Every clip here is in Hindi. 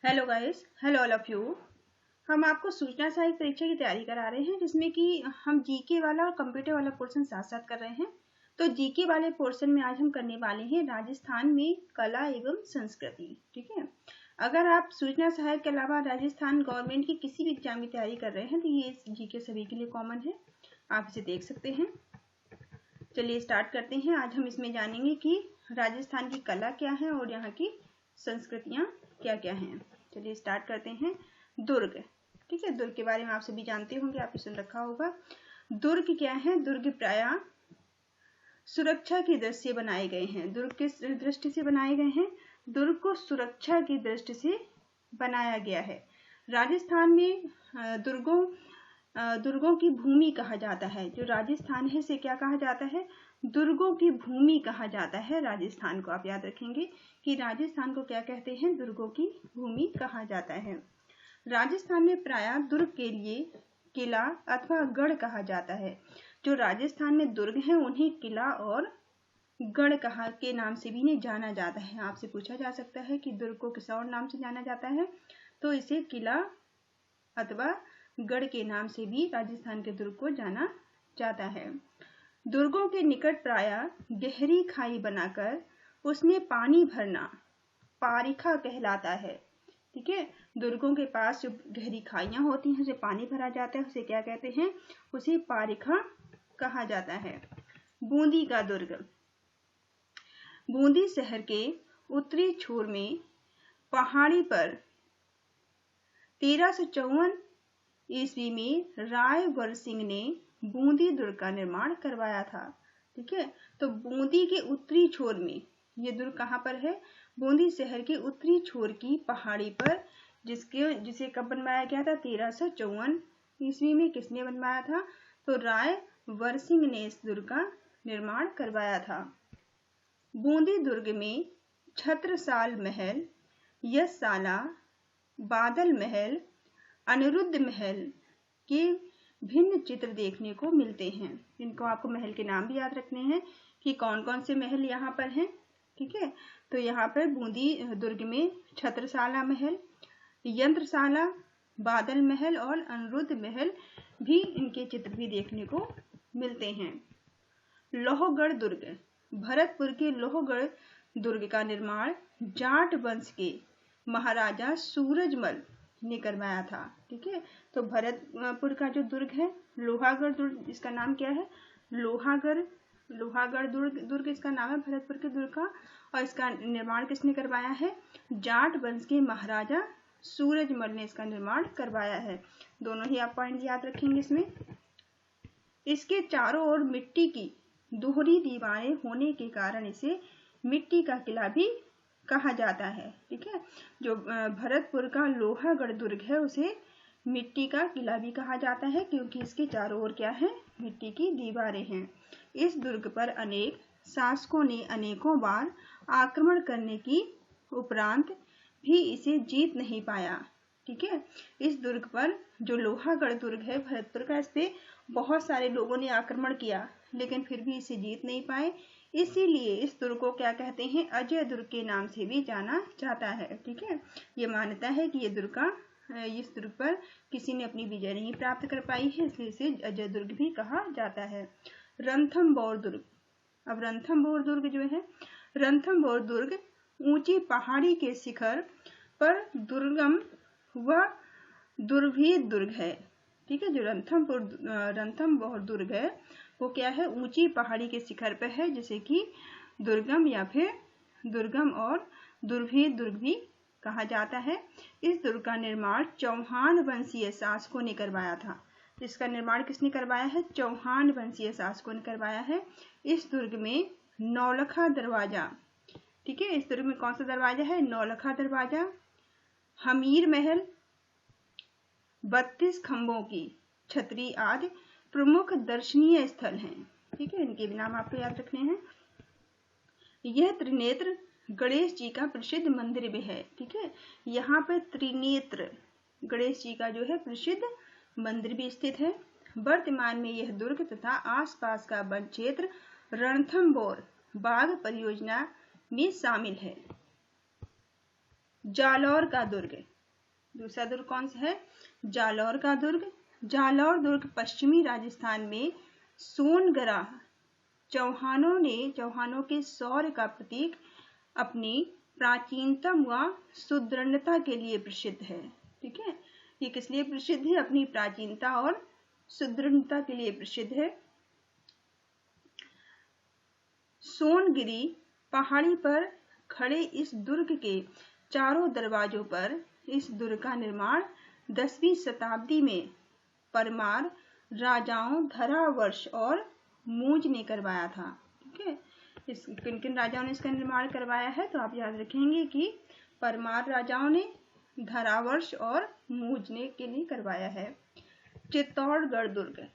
Hello guys, hello all of you. हम आपको सूचना सहायक परीक्षा की तैयारी करा रहे हैं, जिसमें कि हम जीके वाला और कंप्यूटर वाला पोर्शन साथ साथ कर रहे हैं। तो जीके वाले पोर्शन में आज हम करने वाले हैं राजस्थान में कला एवं संस्कृति। ठीक है, अगर आप सूचना सहायक के अलावा राजस्थान गवर्नमेंट की किसी भी एग्जाम की तैयारी कर रहे हैं तो ये जीके सभी के लिए कॉमन है, आप इसे देख सकते हैं। चलिए स्टार्ट करते हैं। आज हम इसमें जानेंगे कि राजस्थान की कला क्या है और यहाँ की संस्कृतियाँ क्या क्या हैं। चलिए स्टार्ट करते हैं। दुर्ग, ठीक है, दुर्ग के बारे में आप सभी जानते होंगे, आपने सुन रखा होगा। दुर्ग क्या है? दुर्ग प्रायः सुरक्षा की दृष्टि से बनाए गए हैं। दुर्ग किस दृष्टि से बनाए गए हैं? दुर्ग को सुरक्षा की दृष्टि से बनाया गया है। राजस्थान में दुर्गों की भूमि कहा जाता है। जो राजस्थान है इसे क्या कहा जाता है? दुर्गों की भूमि कहा जाता है राजस्थान को। आप याद रखेंगे कि राजस्थान को क्या कहते हैं? दुर्गों की भूमि कहा जाता है। राजस्थान में प्रायः दुर्ग के लिए किला अथवा गढ़ कहा जाता है। जो राजस्थान में दुर्ग हैं उन्हें किला और गढ़ कहा के नाम से भी इन्हें जाना जाता है। आपसे पूछा जा सकता है कि दुर्ग को किस और नाम से जाना जाता है, तो इसे किला अथवा गढ़ के नाम से भी राजस्थान के दुर्ग को जाना जाता है। दुर्गों के निकट प्रायः गहरी खाई बनाकर उसमें पानी भरना पारिखा कहलाता है। ठीक है, दुर्गों के पास जो गहरी खाइयां होती हैं उसे पानी भरा जाता है, उसे क्या कहते हैं? उसे पारिखा कहा जाता है। बूंदी का दुर्ग, बूंदी शहर के उत्तरी छोर में पहाड़ी पर 1354 ईस्वी में राय वर सिंह ने बूंदी दुर्ग का निर्माण करवाया था। ठीक है, तो बूंदी के उत्तरी छोर में ये दुर्ग कहाँ पर है? बूंदी शहर के उत्तरी छोर की पहाड़ी पर, जिसे कब बनवाया गया था? 1354 ईस्वी में। किसने बनवाया था? तो राय वर सिंह ने इस दुर्ग का निर्माण करवाया था। बूंदी दुर्ग में छत्रसाल महल, यशशाला, बादल महल, अनिरुद्ध महल के भिन्न चित्र देखने को मिलते हैं। इनको आपको महल के नाम भी याद रखने हैं कि कौन कौन से महल यहाँ पर हैं। ठीक है, तो यहाँ पर बूंदी दुर्ग में छत्रसाला महल, यंत्रशाला, बादल महल और अनिरुद्ध महल भी, इनके चित्र भी देखने को मिलते हैं। लोहगढ़ दुर्ग, भरतपुर के लोहगढ़ दुर्ग का निर्माण जाट वंश के महाराजा सूरजमल ने करवाया था। ठीक है, तो भरतपुर का जो दुर्ग है लोहागढ़ दुर्ग, इसका नाम क्या है? लोहागढ़ दुर्ग इसका नाम है भरतपुर के दुर्ग का, और इसका निर्माण किसने करवाया है? जाट वंश के महाराजा सूरजमल ने इसका निर्माण करवाया है। दोनों ही आप पॉइंट याद रखेंगे इसमें। इसके चारों ओर मिट्टी की दोहरी दीवारें होने के कारण इसे मिट्टी का किला भी कहा जाता है। ठीक है, जो भरतपुर का लोहागढ़ दुर्ग है उसे मिट्टी का किला भी कहा जाता है, क्योंकि इसके चारों ओर क्या है? मिट्टी की दीवारें हैं। इस दुर्ग पर अनेक शासकों ने अनेकों बार आक्रमण करने की उपरांत भी इसे जीत नहीं पाया। ठीक है, इस दुर्ग पर जो लोहागढ़ दुर्ग है भरतपुर का, इस पे बहुत सारे लोगों ने आक्रमण किया लेकिन फिर भी इसे जीत नहीं पाए। इसीलिए इस दुर्ग को क्या कहते हैं? अजय दुर्ग के नाम से भी जाना जाता है। ठीक है, ये मान्यता है कि इस दुर्ग पर किसी ने अपनी विजय नहीं प्राप्त कर पाई है, इसलिए इसे अजय दुर्ग भी कहा जाता है। रणथंभौर दुर्ग, अब रणथंभौर दुर्ग जो है, रणथंभौर दुर्ग ऊंची पहाड़ी के शिखर पर दुर्गम व दुर्भेद दुर्ग है। ठीक है, जो रणथंभौर दुर्ग है वो क्या है? ऊंची पहाड़ी के शिखर पर है, जिसे कि दुर्गम या फिर दुर्गम और दुर्भेद दुर्ग भी कहा जाता है। इस दुर्ग का निर्माण चौहान वंशीय शासकों ने करवाया था। इसका निर्माण किसने करवाया है? चौहान वंशीय शासकों ने करवाया है। इस दुर्ग में नौलखा दरवाजा, ठीक है, इस दुर्ग में कौन सा दरवाजा है? नौलखा दरवाजा, हमीर महल, 32 खंभों की छतरी आदि प्रमुख दर्शनीय स्थल हैं। ठीक है, इनके भी नाम आपको याद रखने हैं। यह त्रिनेत्र गणेश जी का प्रसिद्ध मंदिर भी है। ठीक है, यहाँ पर त्रिनेत्र गणेश जी का जो है प्रसिद्ध मंदिर भी स्थित है। वर्तमान में यह दुर्ग तथा आसपास का वन क्षेत्र रणथंभौर बाघ परियोजना में शामिल है। जालौर का दुर्ग। दूसरा दुर्ग कौन सा है? जालौर का दुर्ग। जालौर दुर्ग पश्चिमी राजस्थान में सोनगरा चौहानों के शौर्य का प्रतीक अपनी प्राचीनतम व सुदृढ़ता के लिए प्रसिद्ध है। ठीक है, ये किस लिए प्रसिद्ध है? अपनी प्राचीनता और सुदृढ़ता के लिए प्रसिद्ध है। सोनगिरी पहाड़ी पर खड़े इस दुर्ग के चारों दरवाजों पर इस दुर्ग का निर्माण 10वीं शताब्दी में परमार राजाओं धरावर्ष और मूज ने करवाया था। ठीक है, किन किन राजाओं ने इसका निर्माण करवाया है? तो आप याद रखेंगे कि परमार राजाओं ने, धरावर्ष और मूज ने के लिए करवाया है। चित्तौड़गढ़ दुर्ग।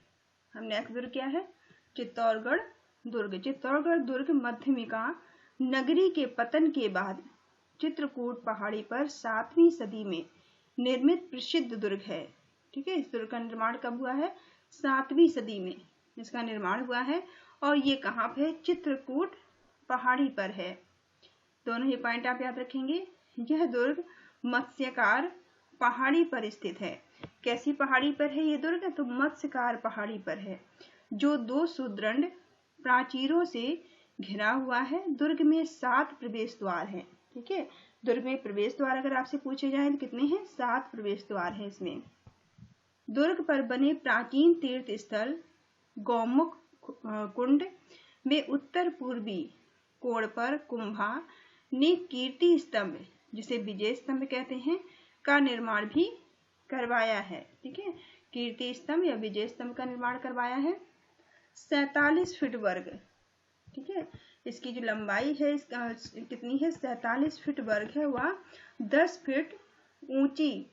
हम नेक्स्ट दुर्ग क्या है? चित्तौड़गढ़ दुर्ग। चित्तौड़गढ़ दुर्ग मध्यमिका नगरी के पतन के बाद चित्रकूट पहाड़ी पर 7वीं सदी में निर्मित प्रसिद्ध दुर्ग है। ठीक है, इस दुर्ग का निर्माण कब हुआ है? 7वीं सदी में इसका निर्माण हुआ है और ये कहाँ पे है? चित्रकूट पहाड़ी पर है। दोनों ही पॉइंट आप याद रखेंगे। यह दुर्ग मत्स्यकार पहाड़ी पर स्थित है। कैसी पहाड़ी पर है ये दुर्ग? तो मत्स्यकार पहाड़ी पर है, जो 2 सुदृढ़ प्राचीरों से घिरा हुआ है। दुर्ग में 7 प्रवेश द्वार हैं। ठीक है, दुर्ग में प्रवेश द्वार अगर आपसे पूछे जाएं तो कितने हैं? 7 प्रवेश द्वार हैं इसमें। दुर्ग पर बने प्राचीन तीर्थ स्थल गौमुख कुंड में उत्तर पूर्वी कोण पर कुंभा ने कीर्ति स्तंभ, जिसे विजय स्तंभ कहते हैं, का निर्माण भी करवाया है। ठीक है, कीर्ति स्तंभ या विजय स्तंभ का निर्माण करवाया है। 47 फीट वर्ग। ठीक है, इसकी जो लंबाई है इसका कितनी है? 47 फीट वर्ग है। वह 10 फीट ऊंची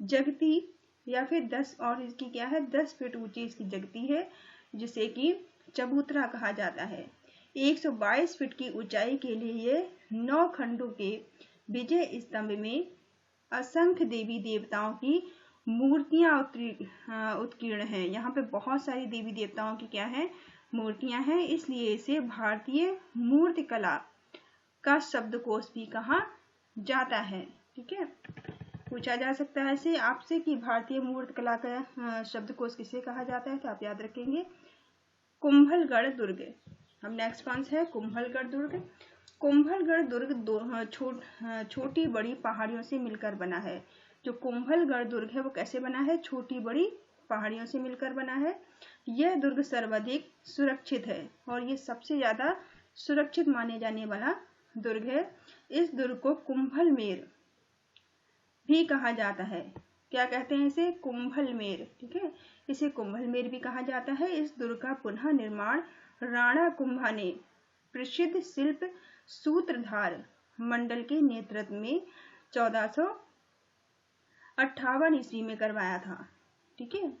जगती या फिर 10 और इसकी क्या है? 10 फीट ऊंची इसकी जगती है, जिसे कि चबूतरा कहा जाता है। 122 फीट की ऊंचाई के लिए ये 9 खंडों के विजय स्तंभ में असंख्य देवी देवताओं की मूर्तियां उत्कीर्ण हैं। यहाँ पे बहुत सारी देवी देवताओं की क्या है? मूर्तियां हैं, इसलिए इसे भारतीय मूर्तिकला का शब्दकोश भी कहा जाता है। ठीक है, पूछा जा सकता है ऐसे आपसे कि भारतीय मूर्तिकला का शब्दकोश किसे कहा जाता है? तो आप याद रखेंगे कुंभलगढ़ दुर्ग। हम नेक्स्ट कौन सा है? कुंभलगढ़ दुर्ग। कुंभलगढ़ दुर्ग छोटी बड़ी पहाड़ियों से मिलकर बना है। जो कुंभलगढ़ दुर्ग है वो कैसे बना है? छोटी बड़ी पहाड़ियों से मिलकर बना है। यह दुर्ग सर्वाधिक सुरक्षित है और ये सबसे ज्यादा सुरक्षित माने जाने वाला दुर्ग है। इस दुर्ग को कुंभलमेर भी कहा जाता है। क्या कहते हैं इसे? कुंभलमेर। ठीक है, इसे कुंभलमेर भी कहा जाता है। इस दुर्ग का पुनः निर्माण राणा कुंभा ने प्रसिद्ध शिल्प सूत्रधार मंडल के नेतृत्व में 1458 ईस्वी में करवाया था। ठीक है,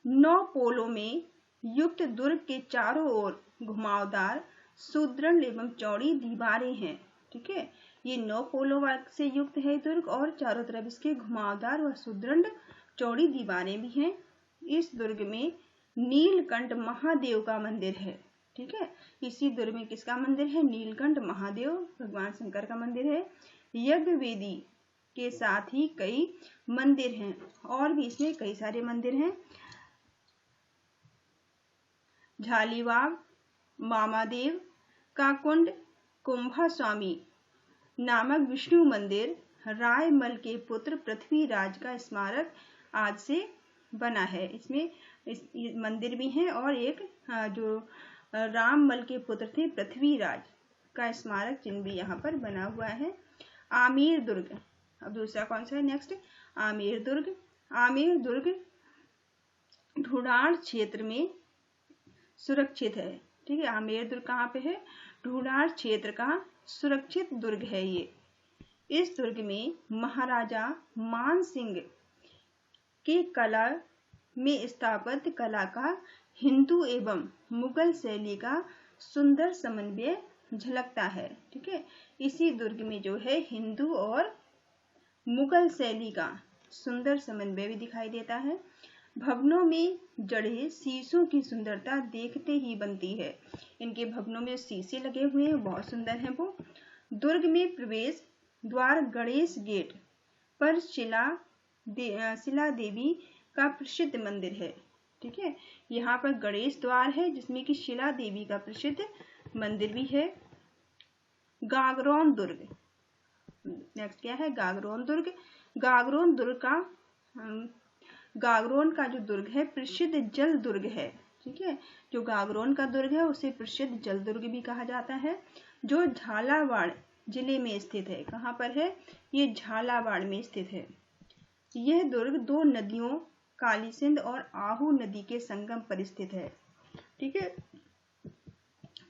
9 पोलों में युक्त दुर्ग के चारों ओर घुमावदार सुदृढ़ एवं चौड़ी दीवारें हैं। ठीक है, ये 9 पोलों से युक्त है दुर्ग और चारों तरफ इसके घुमावदार व सुदृढ़ चौड़ी दीवारें भी हैं। इस दुर्ग में नीलकंठ महादेव का मंदिर है। ठीक है, इसी दुर्ग में किसका मंदिर है? नीलकंठ महादेव भगवान शंकर का मंदिर है। यज्ञ वेदी के साथ ही कई मंदिर हैं और भी इसमें कई सारे मंदिर हैं। झालीबाग, मामादेव का कुंड, कुंभा स्वामी नामक विष्णु मंदिर, रायमल के पुत्र पृथ्वीराज का स्मारक आज से बना है। इसमें मंदिर भी हैं और एक जो राममल के पुत्र थे पृथ्वीराज का स्मारक चिन्ह भी यहाँ पर बना हुआ है। आमेर दुर्ग। अब दूसरा कौन सा है? नेक्स्ट आमेर दुर्ग। आमेर दुर्ग ढूंढाड़ क्षेत्र में सुरक्षित है। ठीक है, आमेर दुर्ग कहाँ पे है? ढूंढाड़ क्षेत्र का सुरक्षित दुर्ग है ये। इस दुर्ग में महाराजा मान सिंह के कला में स्थापत्य कला का हिंदू एवं मुगल शैली का सुंदर समन्वय झलकता है। ठीक है, इसी दुर्ग में जो है हिंदू और मुगल शैली का सुंदर समन्वय भी दिखाई देता है। भवनों में जड़े शीशों की सुंदरता देखते ही बनती है। इनके भवनों में शीशे लगे हुए हैं, बहुत सुंदर हैं वो। दुर्ग में प्रवेश द्वार गणेश गेट पर शिला देवी का प्रसिद्ध मंदिर है। ठीक है, यहाँ पर गणेश द्वार है जिसमें कि शिला देवी का प्रसिद्ध मंदिर भी है। गागरोन दुर्ग, नेक्स्ट क्या है, गागरोन दुर्ग। गागरोन का जो दुर्ग है प्रसिद्ध जल दुर्ग है। ठीक है, जो गागरोन का दुर्ग है उसे प्रसिद्ध जल दुर्ग भी कहा जाता है, जो झालावाड़ जिले में स्थित है। कहाँ पर है, ये झालावाड़ में स्थित है। यह दुर्ग दो नदियों काली सिंध और आहू नदी के संगम पर स्थित है। ठीक है,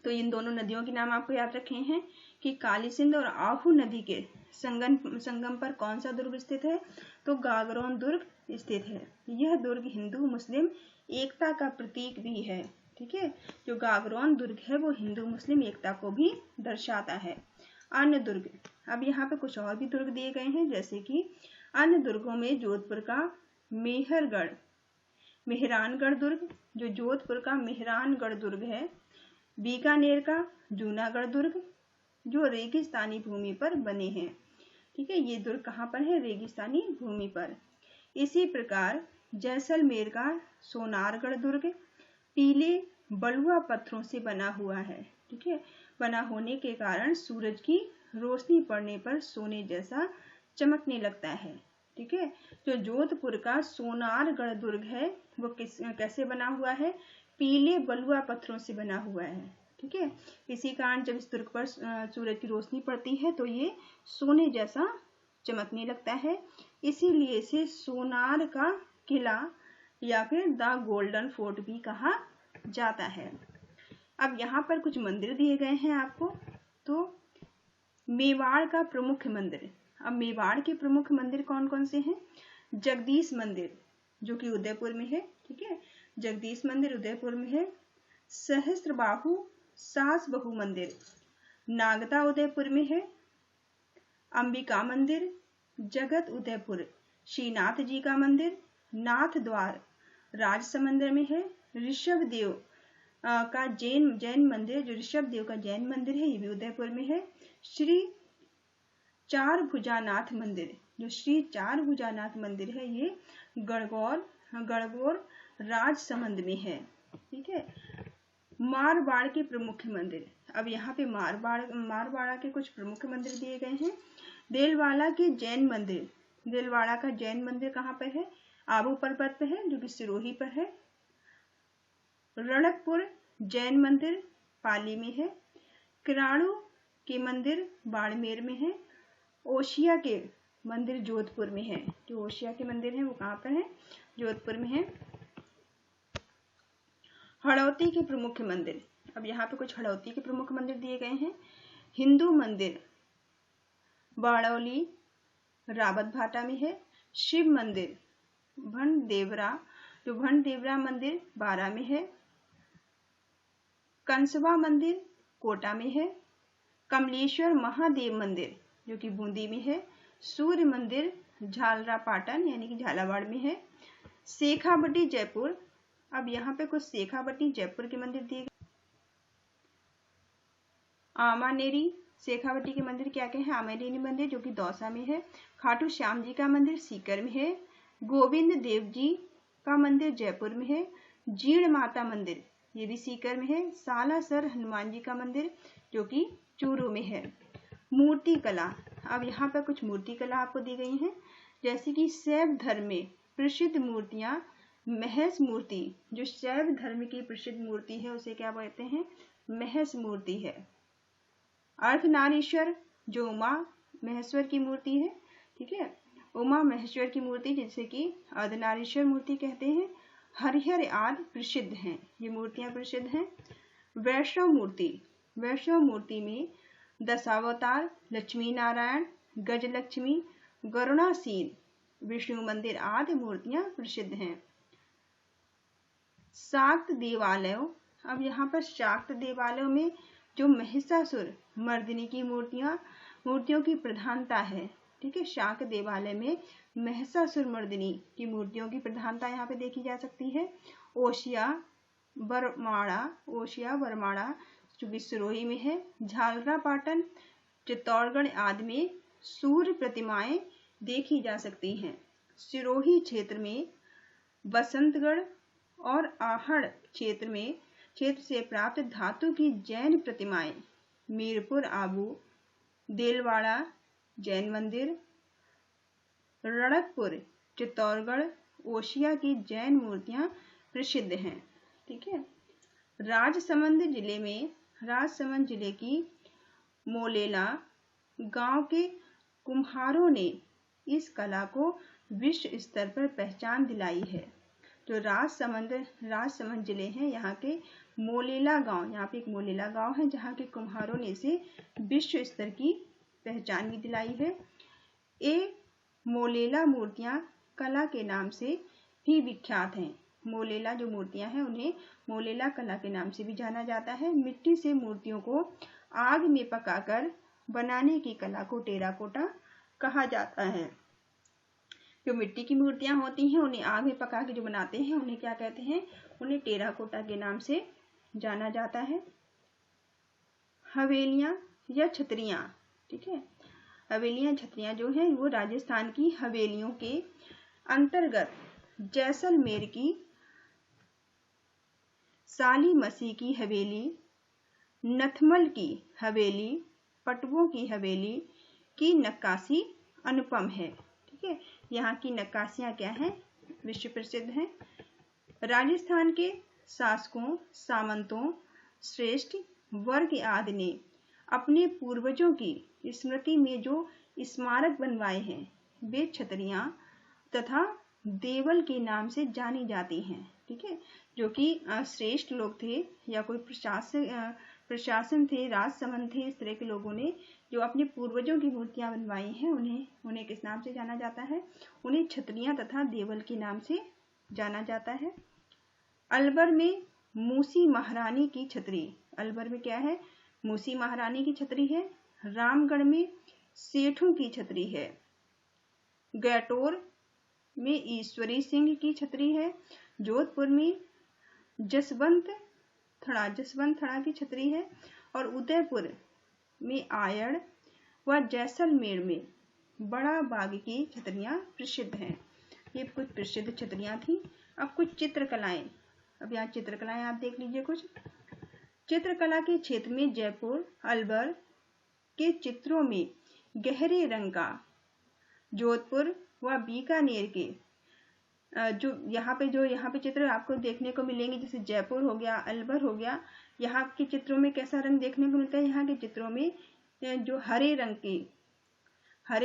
तो इन दोनों नदियों के नाम आपको याद रखे हैं कि काली सिंध और आहू नदी के संगम पर कौन सा दुर्ग स्थित है, तो गागरोन दुर्ग स्थित है। यह दुर्ग हिंदू मुस्लिम एकता का प्रतीक भी है। ठीक है, जो गागरोन दुर्ग है वो हिंदू मुस्लिम एकता को भी दर्शाता है। अन्य दुर्ग, अब यहाँ पे कुछ और भी दुर्ग दिए गए हैं, जैसे कि अन्य दुर्गों में जोधपुर का मेहरानगढ़ दुर्ग, जो जोधपुर का मेहरानगढ़ दुर्ग है। बीकानेर का जूनागढ़ दुर्ग, जो रेगिस्तानी भूमि पर बने हैं। ठीक है, ये दुर्ग कहाँ पर है, रेगिस्तानी भूमि पर। इसी प्रकार जैसलमेर का सोनारगढ़ दुर्ग पीले बलुआ पत्थरों से बना हुआ है। ठीक है, बना होने के कारण सूरज की रोशनी पड़ने पर सोने जैसा चमकने लगता है। ठीक है, जो जोधपुर का सोनारगढ़ दुर्ग है वो कैसे बना हुआ है, पीले बलुआ पत्थरों से बना हुआ है। ठीक है, इसी कारण जब इस दुर्ग पर सूरज की रोशनी पड़ती है तो ये सोने जैसा चमकने लगता है, इसीलिए इसे सोनार का किला या फिर द गोल्डन फोर्ट भी कहा जाता है। अब यहाँ पर कुछ मंदिर दिए गए हैं आपको, तो मेवाड़ का प्रमुख मंदिर। अब मेवाड़ के प्रमुख मंदिर कौन कौन से हैं, जगदीश मंदिर जो कि उदयपुर में है। ठीक है, जगदीश मंदिर उदयपुर में है। सहस्त्रबाहु सास बहु मंदिर नागदा उदयपुर में है। अंबिका मंदिर जगत उदयपुर श्रीनाथ जी का मंदिर नाथ द्वार राजसमंद में है। ऋषभ देव का जैन मंदिर, जो ऋषभ देव का जैन मंदिर है ये भी उदयपुर में है। श्री चार भुजानाथ मंदिर, जो श्री चार भुजानाथ मंदिर है ये गणगौर राजसमंद में है। ठीक है, मारवाड़ के प्रमुख मंदिर। अब यहाँ पे मारवाड़ा के कुछ प्रमुख मंदिर दिए गए हैं। देलवाड़ा के जैन मंदिर, देलवाड़ा का जैन मंदिर कहाँ पर है, आबू पर्वत पर है जो कि सिरोही पर है। रणकपुर जैन मंदिर पाली में है। किराणु के मंदिर बाड़मेर में है। ओशिया के मंदिर जोधपुर में है, जो ओशिया के मंदिर है वो कहाँ पर है, जोधपुर में है। हड़ौती के प्रमुख मंदिर, अब यहाँ पे कुछ हड़ौती के प्रमुख मंदिर दिए गए हैं। हिंदू मंदिर बाड़ौली रावत भाटा में है। शिव मंदिर भंडेवरा, जो भंडेवरा मंदिर बारा में है। कंसवा मंदिर कोटा में है। कमलेश्वर महादेव मंदिर जो कि बूंदी में है। सूर्य मंदिर झालरापाटन यानी कि झालावाड़ में है। शेखावटी जयपुर, अब यहाँ पे कुछ शेखावटी जयपुर के मंदिर दिए गए। आमानेरी शेखावटी के मंदिर क्या क्या है, आमानेरी मंदिर जो कि दौसा में है। खाटू श्याम जी का मंदिर सीकर में है। गोविंद देव जी का मंदिर जयपुर में है। जीण माता मंदिर ये भी सीकर में है। सालासर हनुमान जी का मंदिर जो कि चूरू में है। मूर्ति कला, अब यहाँ पर कुछ मूर्ति कला आपको दी गई है, जैसे कि शैव धर्म में प्रसिद्ध मूर्तियां महस मूर्ति, जो शैव धर्म की प्रसिद्ध मूर्ति है उसे क्या बोलते हैं, महस मूर्ति है। अर्धनारीश्वर जो उमा महेश्वर की मूर्ति है। ठीक है, उमा महेश्वर की मूर्ति जिसे कि अर्धनारीश्वर मूर्ति कहते हैं। हरिहर आदि प्रसिद्ध हैं, ये मूर्तियां प्रसिद्ध हैं। वैष्णव मूर्ति, वैष्णव मूर्ति में दशावतार लक्ष्मी नारायण गजलक्ष्मी गरुणासीन विष्णु मंदिर आदि मूर्तियां प्रसिद्ध हैं। शाक्त देवालयों, अब यहाँ पर शाक्त देवालयों में जो महिषासुर मर्दिनी की मूर्तियों की प्रधानता है। ठीक है, शाक्त देवालय में महिषासुर मर्दिनी की मूर्तियों की प्रधानता यहाँ पे देखी जा सकती है। ओशिया बरमाड़ा जो कि सिरोही में है। झालरापाटन चित्तौड़गढ़ आदि में सूर्य प्रतिमाएं देखी जा सकती हैं। सिरोही क्षेत्र में बसंतगढ़ और आहड़ क्षेत्र से प्राप्त धातु की जैन प्रतिमाएं, मीरपुर आबू, देलवाड़ा जैन मंदिर, रणकपुर चित्तौड़गढ़ ओशिया की जैन मूर्तियां प्रसिद्ध हैं। ठीक है। राजसमंद जिले की मोलेला गांव के कुम्हारों ने इस कला को विश्व स्तर पर पहचान दिलाई है। जो राजसमंद जिले हैं, यहाँ के मोलेला गांव, यहाँ पे एक मोलेला गांव है जहाँ के कुम्हारों ने इसे विश्व स्तर की पहचान भी दिलाई है। ये मोलेला मूर्तियां कला के नाम से भी विख्यात हैं। मोलेला जो मूर्तियां हैं उन्हें मोलेला कला के नाम से भी जाना जाता है। मिट्टी से मूर्तियों को आग में पकाकर बनाने की कला को टेराकोटा कहा जाता है। जो मिट्टी की मूर्तियां होती हैं उन्हें आग में पका के जो बनाते हैं उन्हें क्या कहते हैं? उन्हें टेराकोटा के नाम से जाना जाता है। हवेलियां या छतरियां, ठीक है, हवेलियां छतरियां जो है वो राजस्थान की हवेलियों के अंतर्गत जैसलमेर की साली मसी की हवेली, नथमल की हवेली, पटवों की हवेली की नक्काशी अनुपम है। ठीक है, यहाँ की नक्काशियाँ क्या हैं? विश्व प्रसिद्ध हैं। राजस्थान के शासकों, सामंतों, श्रेष्ठ वर्ग आदि ने अपने पूर्वजों की स्मृति में जो स्मारक बनवाए हैं वे छतरियां तथा देवल के नाम से जानी जाती हैं। ठीक है, जो कि श्रेष्ठ लोग थे या कोई प्रशासन थे, राजसमंद थे, इस तरह के लोगों ने जो अपने पूर्वजों की मूर्तियां बनवाई हैं उन्हें किस नाम से जाना जाता है? उन्हें छतरियां तथा देवल के नाम से जाना जाता है। अलवर में मूसी महारानी की छतरी, अलवर में क्या है? मूसी महारानी की छतरी है। रामगढ़ में सेठों की छतरी है। गैटोर में ईश्वरी सिंह की छतरी है। जोधपुर में जसवंत थड़ा की छतरी है। और उदयपुर में आयड़ व जैसलमेर में बड़ा बाग की छतरियां प्रसिद्ध हैं। ये कुछ प्रसिद्ध छतरियां थी। अब कुछ चित्रकलाएं, अब यहाँ चित्रकलाएं आप देख लीजिए। कुछ चित्रकला के क्षेत्र में जयपुर, अलवर के चित्रों में गहरे रंग का, जोधपुर व बीकानेर के जो यहाँ पे चित्र आपको देखने को मिलेंगे, जैसे जयपुर हो गया, अलवर हो गया, यहाँ के चित्रों में कैसा रंग देखने को मिलता है? यहाँ के चित्रों में जो हरे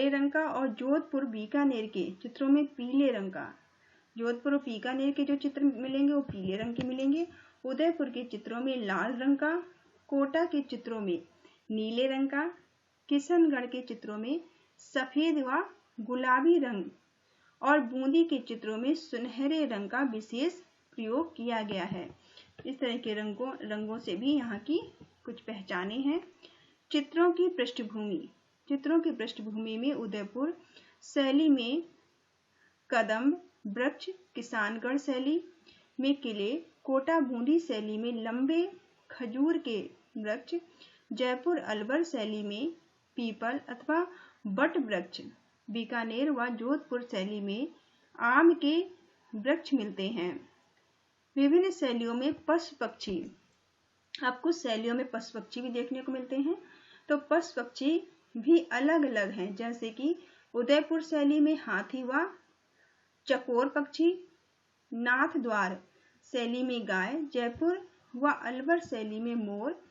रंग का और जोधपुर बीकानेर के चित्रों में पीले रंग का। जोधपुर और बीकानेर के जो चित्र मिलेंगे वो पीले रंग के मिलेंगे। उदयपुर के चित्रों में लाल रंग का, कोटा के चित्रों में नीले रंग का, किशनगढ़ के चित्रों में सफेद व गुलाबी रंग और बूंदी के चित्रों में सुनहरे रंग का विशेष प्रयोग किया गया है। इस तरह के रंगों से भी यहाँ की कुछ पहचानें हैं। चित्रों की पृष्ठभूमि में उदयपुर शैली में कदम्ब वृक्ष, किशनगढ़ शैली में किले, कोटा बूंदी शैली में लंबे खजूर के वृक्ष, जयपुर अलवर शैली में पीपल अथवा बट वृक्ष, बीकानेर व जोधपुर शैली में आम के वृक्ष मिलते हैं। विभिन्न शैलियों में पशु पक्षी, अब कुछ शैलियों में पशु पक्षी भी देखने को मिलते हैं। तो पशु पक्षी भी अलग अलग हैं, जैसे कि उदयपुर शैली में हाथी व चकोर पक्षी, नाथ द्वार शैली में गाय, जयपुर व अलवर शैली में मोर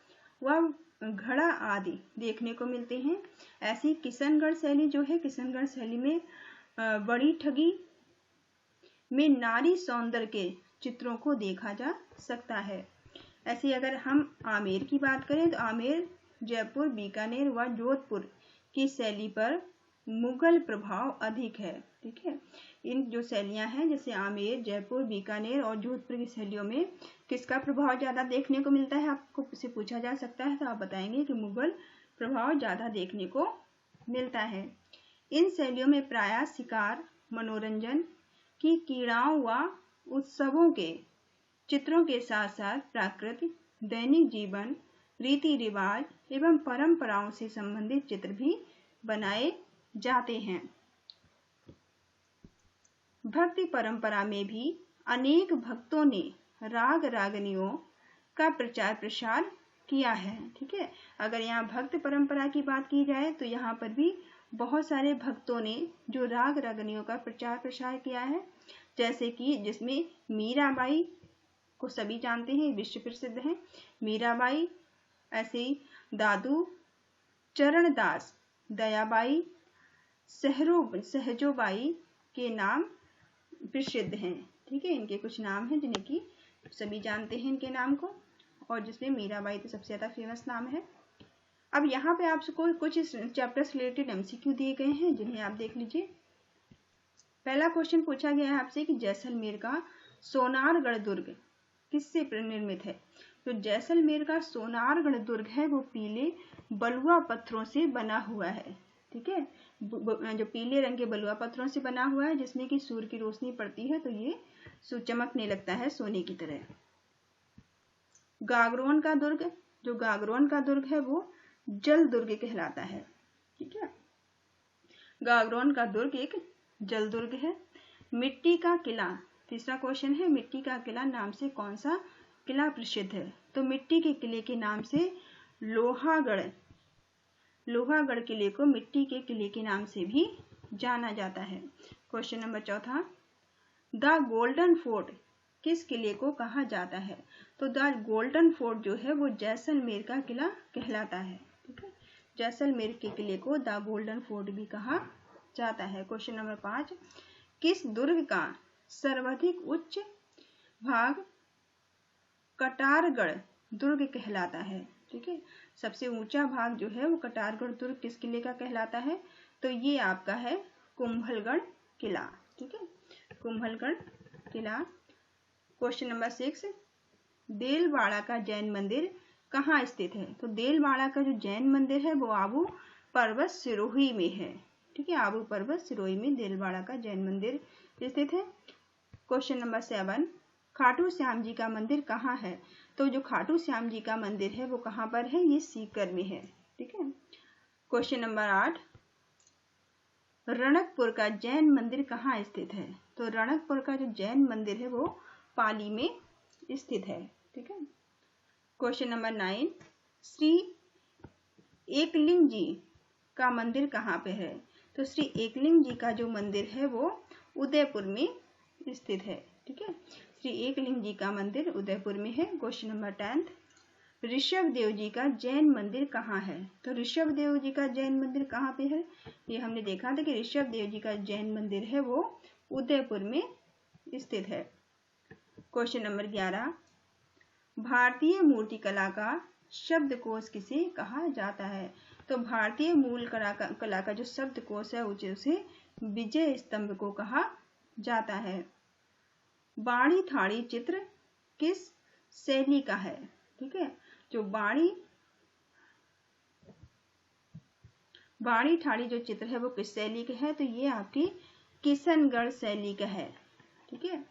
व घड़ा आदि देखने को मिलते हैं। ऐसी किशनगढ़ शैली जो है, किशनगढ़ शैली में बड़ी ठगी में नारी सौंदर्य के चित्रों को देखा जा सकता है। ऐसे अगर हम आमेर की बात करें तो आमेर, जयपुर, बीकानेर व जोधपुर की शैली पर मुगल प्रभाव अधिक है। ठीक है, इन जो शैलियां हैं जैसे आमेर, जयपुर, बीकानेर और जोधपुर की शैलियों में किसका प्रभाव ज्यादा देखने को मिलता है? आपको से पूछा जा सकता है तो आप बताएंगे कि मुगल प्रभाव ज्यादा देखने को मिलता है। इन शैलियों में प्रायः शिकार, मनोरंजन की क्रीड़ाओं व उत्सवों के चित्रों के साथ साथ प्राकृतिक, दैनिक जीवन, रीति रिवाज एवं परंपराओं से संबंधित चित्र भी बनाए जाते हैं। भक्ति परंपरा में भी अनेक भक्तों ने राग रागनियों का प्रचार प्रसार किया है। ठीक है, अगर यहाँ भक्त परंपरा की बात की जाए तो यहाँ पर भी बहुत सारे भक्तों ने जो राग रागनियों का प्रचार प्रसार किया है, जैसे कि जिसमें मीराबाई को सभी जानते हैं, विश्व प्रसिद्ध है मीराबाई, ऐसे ही दादू चरणदास, दयाबाई, सहजोबाई के नाम प्रसिद्ध हैं। ठीक है, इनके कुछ नाम हैं जिन्हें कि सभी जानते हैं इनके नाम को, और जिसमें मीराबाई तो सबसे ज्यादा फेमस नाम है। अब यहाँ पे आपको कुछ इस चैप्टर से रिलेटेड एमसीक्यू दिए गए हैं जिन्हें आप देख लीजिए। पहला क्वेश्चन पूछा गया है आपसे कि जैसलमेर का सोनारगढ़ दुर्ग किससे निर्मित है। तो जैसलमेर का सोनारगढ़ दुर्ग है वो पीले बलुआ पत्थरों से बना हुआ है। ठीक है, जो पीले रंग के बलुआ पत्थरों से बना हुआ है, जिसमें कि सूर्य की रोशनी पड़ती है तो ये चमकने लगता है सोने की तरह। गागरोन का दुर्ग, जो गागरोन का दुर्ग है वो जल दुर्ग कहलाता है। ठीक है, गागरोन का दुर्ग एक जल दुर्ग है। मिट्टी का किला, तीसरा क्वेश्चन है, मिट्टी का किला नाम से कौन सा किला प्रसिद्ध है। तो मिट्टी के किले के नाम से लोहागढ़ किले को मिट्टी के किले के नाम से भी जाना जाता है। क्वेश्चन नंबर चौथा, द गोल्डन फोर्ट किस किले को कहा जाता है। तो द गोल्डन फोर्ट जो है वो जैसलमेर का किला कहलाता है। ठीक है, जैसलमेर के किले को द गोल्डन फोर्ट भी कहा जाता है। क्वेश्चन नंबर 5, किस दुर्ग का सर्वाधिक उच्च भाग कटारगढ़ दुर्ग कहलाता है। ठीक है, सबसे ऊंचा भाग जो है वो कटारगढ़ दुर्ग किस किले का कहलाता है। तो ये आपका है कुंभलगढ़ किला। ठीक है, कुंभलगढ़ किला। क्वेश्चन नंबर 6, देलवाड़ा का जैन मंदिर कहाँ स्थित है। तो देलवाड़ा का जो जैन मंदिर है वो आबू पर्वत सिरोही में है। ठीक है, आबू पर्वत सिरोही में देलवाड़ा का जैन मंदिर स्थित है। क्वेश्चन नंबर 7, खाटू श्याम जी का मंदिर कहाँ है। तो जो खाटू श्याम जी का मंदिर है वो कहाँ पर है, ये सीकर में है। ठीक है, क्वेश्चन नंबर 8, रणकपुर का जैन मंदिर कहाँ स्थित है। तो रणकपुर का जो जैन मंदिर है वो पाली में स्थित है। ठीक है, क्वेश्चन नंबर 9, श्री एकलिंग जी का मंदिर कहाँ पे है। तो श्री एकलिंग जी का जो मंदिर है वो उदयपुर में स्थित है। ठीक है, श्री एकलिंग जी का मंदिर उदयपुर में है। क्वेश्चन नंबर 10, ऋषभ देव जी का जैन मंदिर कहाँ है। तो ऋषभ देव जी का जैन मंदिर कहाँ पे है, ये हमने देखा था कि ऋषभ देव जी का जैन मंदिर है वो उदयपुर में स्थित है। क्वेश्चन नंबर 11, भारतीय मूर्तिकला का शब्दकोश किसे कहा जाता है। तो भारतीय मूल कला का जो शब्दकोश है उसे विजय स्तंभ को कहा जाता है। बाड़ी थाड़ी चित्र किस शैली का है। ठीक है, जो बाड़ी ठाड़ी जो चित्र है वो किस शैली का है। तो ये आपकी किशनगढ़ शैली का है। ठीक है,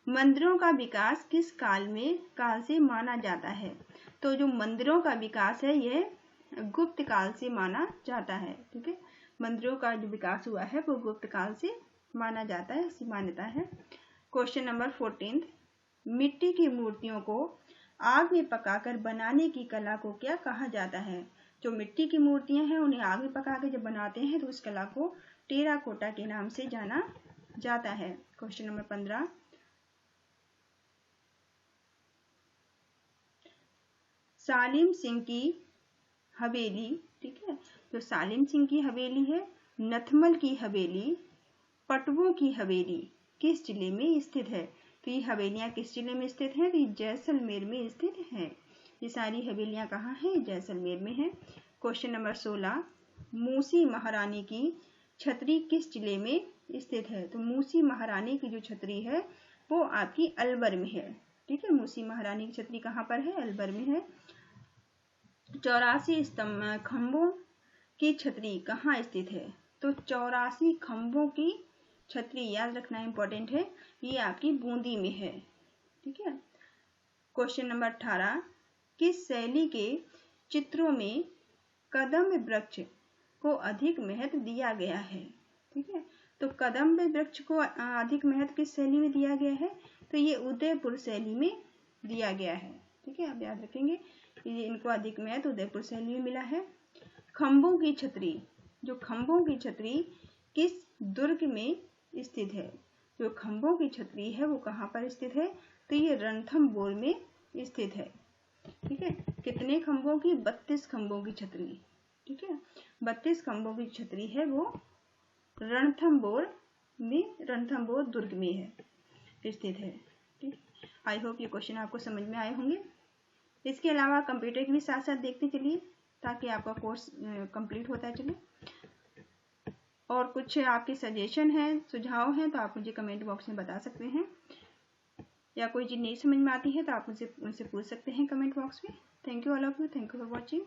मंदिरों का विकास किस काल से माना जाता है। तो जो मंदिरों का विकास है ये गुप्त काल से माना जाता है। ठीक है, मंदिरों का जो विकास हुआ है वो गुप्त काल से माना जाता है, ऐसी मान्यता है। क्वेश्चन नंबर 14, मिट्टी की मूर्तियों को आग में पकाकर बनाने की कला को क्या कहा जाता है। जो मिट्टी की मूर्तियां हैं उन्हें आग में पका के जब बनाते हैं तो उस कला को टेराकोटा के नाम से जाना जाता है। क्वेश्चन नंबर 15, सालिम सिंह की हवेली। ठीक है, जो सालिम सिंह की हवेली है, नथमल की हवेली, पटवों की हवेली किस जिले में स्थित है। तो ये हवेलियां किस जिले में स्थित हैं। तो ये जैसलमेर में स्थित हैं। ये सारी हवेलियां कहाँ हैं, जैसलमेर में है। क्वेश्चन नंबर 16, मूसी महारानी की छतरी किस जिले में स्थित है। तो मूसी महारानी की जो छतरी है वो आपकी अलवर में है। ठीक है, मूसी महारानी की छतरी कहाँ पर है, अलवर में है। 84 खंभों की छतरी कहाँ स्थित है। तो 84 खंभों की छतरी याद रखना इंपॉर्टेंट है, ये आपकी बूंदी में है। ठीक है, क्वेश्चन नंबर 18, किस शैली के चित्रों में कदम्ब वृक्ष को अधिक महत्व दिया गया है। ठीक है, तो कदम्ब वृक्ष को अधिक महत्व किस शैली में दिया गया है? तो ये उदयपुर शैली में दिया गया है। ठीक है, आप याद रखेंगे, ये इनको अधिक महत्व उदयपुर शैली में मिला है। खंभों की छतरी, जो खंभों की छतरी किस दुर्ग में स्थित है? जो खंभों की छतरी है वो कहाँ पर स्थित है? तो ये रणथंभौर में स्थित है। ठीक है, कितने खंभों की? 32 खंभों की छतरी। ठीक है, 32 खंभों की छतरी है वो रणथंभौर में, रणथंभौर दुर्ग में है, स्थित है। ठीक, आई होप ये क्वेश्चन आपको समझ में आए होंगे। इसके अलावा कंप्यूटर के भी साथ साथ देखते चलिए ताकि आपका कोर्स कंप्लीट होता चले। और कुछ आपके सजेशन हैं, सुझाव हैं तो आप मुझे कमेंट बॉक्स में बता सकते हैं, या कोई चीज़ नहीं समझ में आती है तो आप मुझसे पूछ सकते हैं कमेंट बॉक्स में। Thank you all of you, thank you for watching.